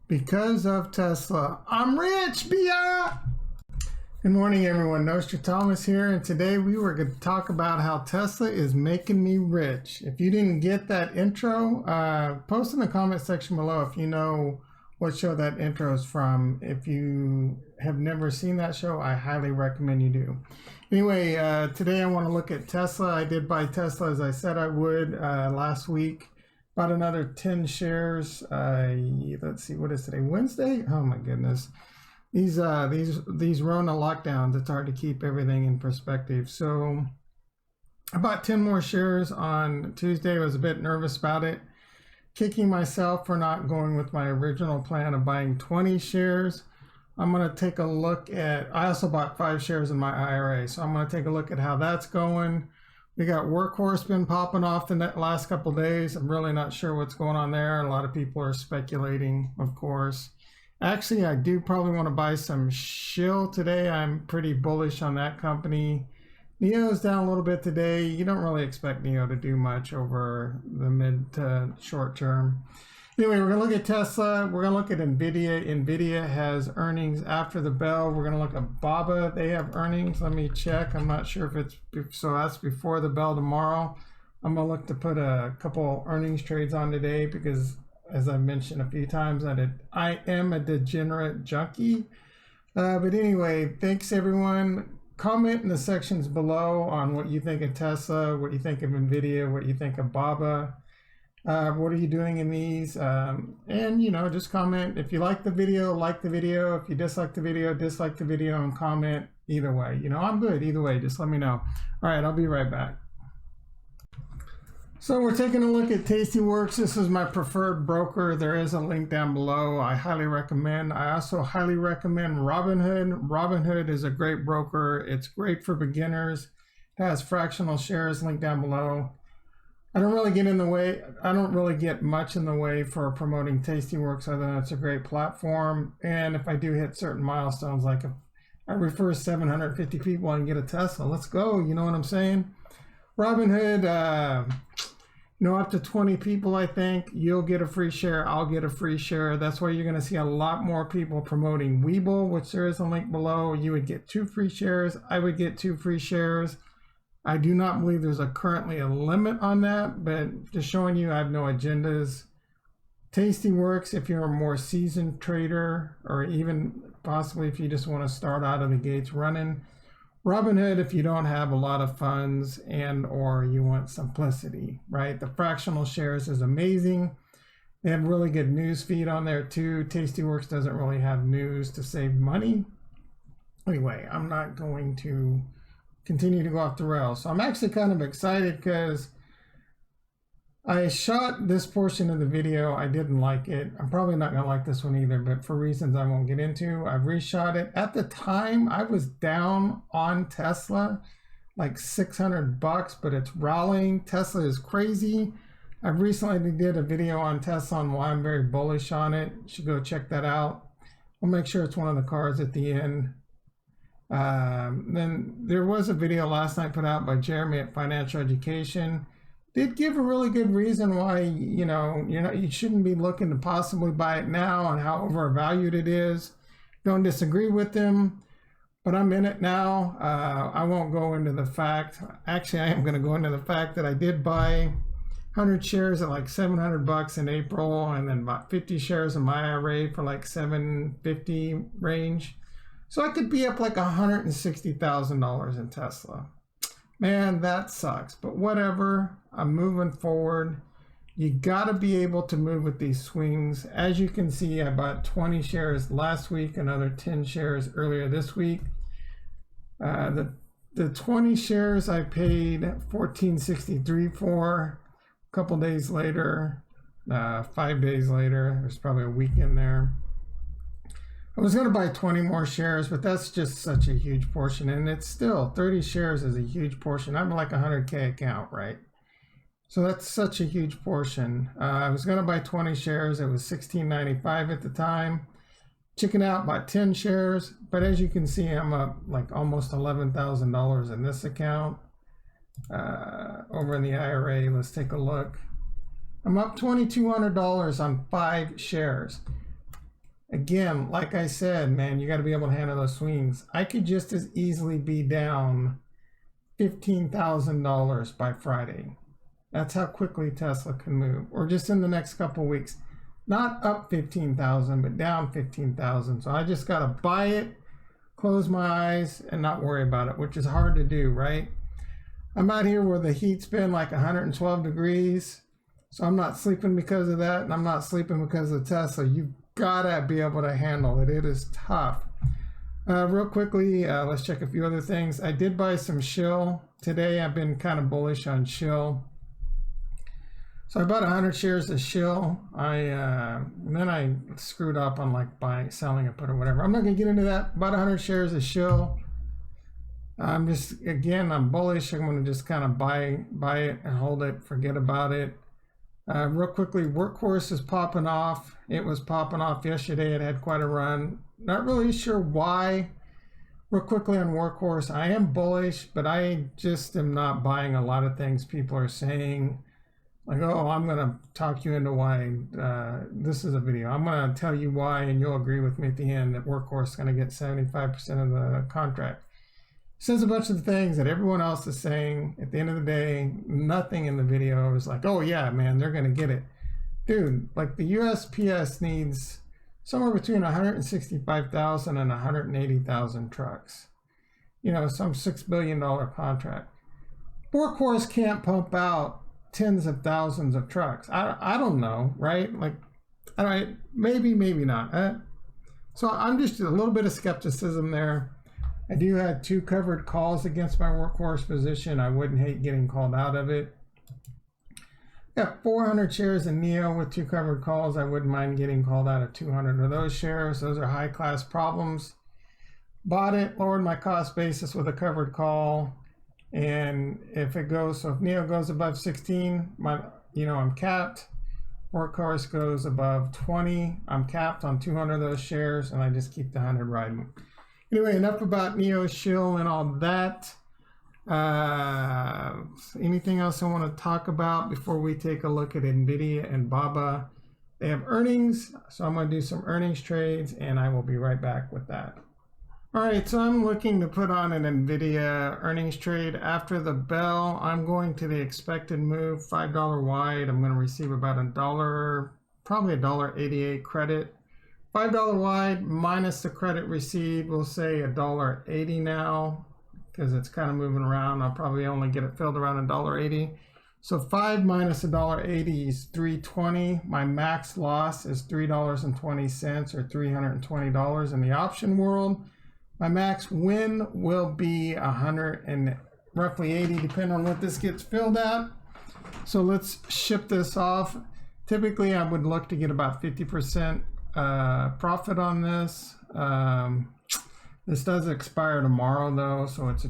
Because of Tesla. I'm rich, Bia! Good morning, everyone. Nostradamus here, and today we were going to talk about how Tesla is making me rich. If you didn't get that intro, post in the comment section below if you know what show that intro is from. If you have never seen that show, I highly recommend you do. Anyway, today I want to look at Tesla. I did buy Tesla as I said I would last week. Bought another 10 shares. Let's see, what is today? Wednesday? Oh my goodness. These Rona lockdowns, it's hard to keep everything in perspective. So I bought 10 more shares on Tuesday. I was a bit nervous about it. Kicking myself for not going with my original plan of buying 20 shares. I'm going to take a look at, I also bought 5 shares in my IRA. So I'm going to take a look at how that's going. We got Workhorse been popping off the last couple of days. I'm really not sure what's going on there. A lot of people are speculating, of course. Actually, I do probably want to buy some shill today. I'm pretty bullish on that company. NIO's down a little bit today. You don't really expect NIO to do much over the mid to short term. Anyway, we're going to look at Tesla. We're going to look at Nvidia. Nvidia has earnings after the bell. We're going to look at Baba. They have earnings. Let me check. I'm not sure if it's, so that's before the bell tomorrow. I'm going to look to put a couple earnings trades on today because, as I've mentioned a few times, I am a degenerate junkie. But anyway, thanks everyone. Comment in the sections below on what you think of Tesla, what you think of Nvidia, what you think of Baba. What are you doing in these? And, you know, just comment. If you like the video, like the video. If you dislike the video, dislike the video, and comment either way. You know, I'm good either way. Just let me know. All right, I'll be right back. So we're taking a look at Tastyworks. This is my preferred broker. There is a link down below. I highly recommend. I also highly recommend Robinhood. Robinhood is a great broker. It's great for beginners. It has fractional shares, link down below. I don't really get in the way. I don't really get much in the way for promoting Tastyworks other than it's a great platform. And if I do hit certain milestones, like if I refer 750 people and get a Tesla, let's go. You know what I'm saying? Robinhood, you know, up to 20 people, I think, you'll get a free share. I'll get a free share. That's why you're going to see a lot more people promoting Webull, which there is a link below. You would get 2 free shares. I would get 2 free shares. I do not believe there's currently a limit on that, but just showing you I have no agendas. Tastyworks, if you're a more seasoned trader, or even possibly if you just want to start out of the gates running. Robinhood, if you don't have a lot of funds and or you want simplicity, right? The fractional shares is amazing. They have really good news feed on there too. Tastyworks doesn't really have news to save money. Anyway, I'm not going to continue to go off the rails. So I'm actually kind of excited because I shot this portion of the video. I didn't like it. I'm probably not going to like this one either, but for reasons I won't get into. I've reshot it. At the time, I was down on Tesla, like $600, but it's rallying. Tesla is crazy. I recently did a video on Tesla on why I'm very bullish on it. You should go check that out. I'll make sure it's one of the cards at the end. Then there was a video last night put out by Jeremy at Financial Education. Did give a really good reason why, you know, you shouldn't be looking to possibly buy it now and how overvalued it is. Don't disagree with him, but I'm in it now. I won't go into the fact. Actually, I am going to go into the fact that I did buy 100 shares at like $700 in April, and then bought 50 shares in my IRA for like $750 range. So I could be up like $160,000 in Tesla. Man, that sucks, but whatever. I'm moving forward. You gotta be able to move with these swings. As you can see, I bought 20 shares last week, another 10 shares earlier this week. The 20 shares I paid $14.63 for. A couple days later, 5 days later, there's probably a week in there. I was going to buy 20 more shares, but that's just such a huge portion. And it's still 30 shares is a huge portion. I'm like a 100K account, right? So that's such a huge portion. I was going to buy 20 shares. It was $16.95 at the time. Chicken out, bought 10 shares. But as you can see, I'm up like almost $11,000 in this account. Over in the IRA, let's take a look. I'm up $2,200 on 5 shares. Again, like I said, man, you got to be able to handle those swings. I could just as easily be down $15,000 by Friday. That's how quickly Tesla can move, or just in the next couple of weeks. Not up 15,000, but down 15,000. So I just got to buy it, close my eyes, and not worry about it, which is hard to do, right? I'm out here where the heat's been like 112 degrees. So I'm not sleeping because of that, and I'm not sleeping because of Tesla. You've got to be able to handle it. It is tough. Real quickly, let's check a few other things. I did buy some shill today. I've been kind of bullish on shill. So I bought 100 shares of shill. Then I screwed up on like buying, selling it, or whatever. I'm not going to get into that. Bought 100 shares of shill. I'm bullish. I'm going to just kind of buy it and hold it, forget about it. Real quickly, Workhorse is popping off. It was popping off yesterday. It had quite a run. Not really sure why. Real quickly on Workhorse, I am bullish, but I just am not buying a lot of things people are saying. Like, oh, I'm going to talk you into why this is a video. I'm going to tell you why, and you'll agree with me at the end that Workhorse is going to get 75% of the contract. Says a bunch of the things that everyone else is saying. At the end of the day, nothing in the video is like, oh yeah, man, they're going to get it. Dude, like the USPS needs somewhere between 165,000 and 180,000 trucks. You know, some $6 billion contract. Workhorse can't pump out tens of thousands of trucks. I don't know, right? Like, all right, maybe not. So I'm just a little bit of skepticism there. I do have 2 covered calls against my Workhorse position. I wouldn't hate getting called out of it. Got 400 shares in NEO with 2 covered calls. I wouldn't mind getting called out of 200 of those shares. Those are high class problems. Bought it, lowered my cost basis with a covered call. And if it goes, so if NEO goes above 16, I'm capped. Workhorse goes above 20, I'm capped on 200 of those shares, and I just keep the 100 riding. Anyway, enough about NEO, shill, and all that. Anything else I want to talk about before we take a look at Nvidia and Alibaba? They have earnings, so I'm going to do some earnings trades, and I will be right back with that. All right, so I'm looking to put on an Nvidia earnings trade. After the bell, I'm going to the expected move, $5 wide. I'm going to receive about $1, probably $1.88 credit. $5 wide minus the credit received, we'll say $1.80 now, because it's kind of moving around. I'll probably only get it filled around $1.80. So 5 minus $1.80 is $3.20. My max loss is $3.20 or $320 in the option world. My max win will be 100 and roughly 80, depending on what this gets filled at. So let's ship this off. Typically, I would look to get about 50% profit on this. This does expire tomorrow though, so it's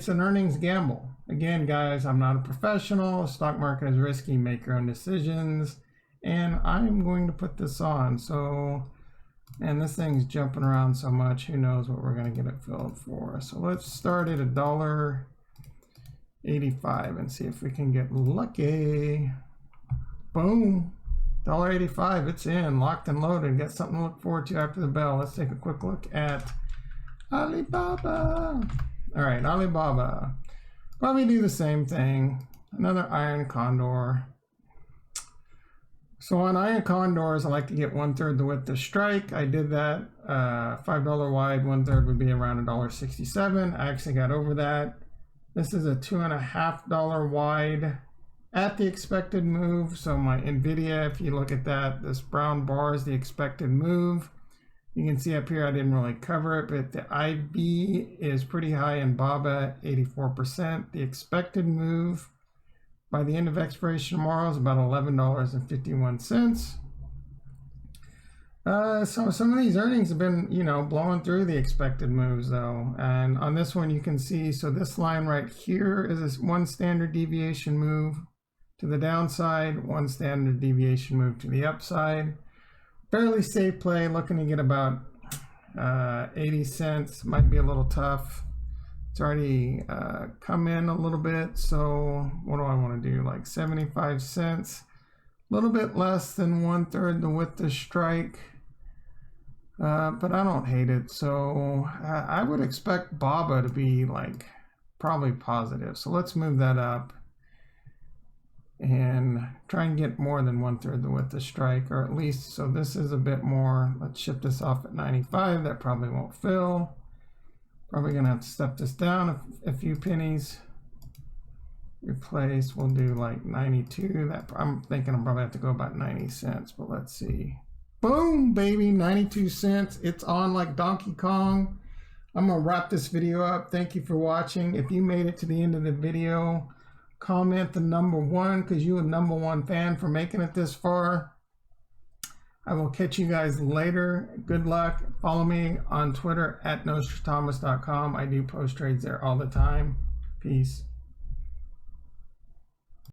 an earnings gamble. Again, guys, I'm not a professional. Stock market is risky. Make your own decisions. And I'm going to put this on. So, and this thing's jumping around so much, who knows what we're going to get it filled for. So let's start at $1.85 and see if we can get lucky. Boom. $1.85, it's in, locked and loaded. Got something to look forward to after the bell. Let's take a quick look at Alibaba. All right, Alibaba. Probably do the same thing. Another Iron Condor. So on Iron Condors, I like to get 1/3 the width of strike. I did that. $5 wide, 1/3 would be around $1.67. I actually got over that. This is a $2.50 wide at the expected move. So my Nvidia, if you look at that, this brown bar is the expected move. You can see up here I didn't really cover it, but the IB is pretty high in Alibaba, 84%. The expected move by the end of expiration tomorrow is about $11.51. So some of these earnings have been, blowing through the expected moves though. And on this one you can see, so this line right here is this one standard deviation move to the downside, one standard deviation move to the upside. Fairly safe play, looking to get about 80 cents. Might be a little tough. It's already come in a little bit, so what do I want to do? Like 75 cents. A little bit less than 1/3 the width of strike. but I don't hate it. So I would expect BABA to be like probably positive. So let's move that up and try and get more than 1/3 the width of strike, or at least, so this is a bit more. Let's ship this off at 95. That probably won't fill. Probably gonna have to step this down a few pennies. Replace, we'll do like 92. That I'm thinking I'm probably have to go about 90 cents, but let's see. Boom, baby, 92 cents. It's on like Donkey Kong. I'm gonna wrap this video up. Thank you for watching. If you made it to the end of the video, comment the #1 because you're a #1 fan for making it this far. I will catch you guys later. Good luck. Follow me on Twitter at nostradamus.com. I do post trades there all the time. Peace.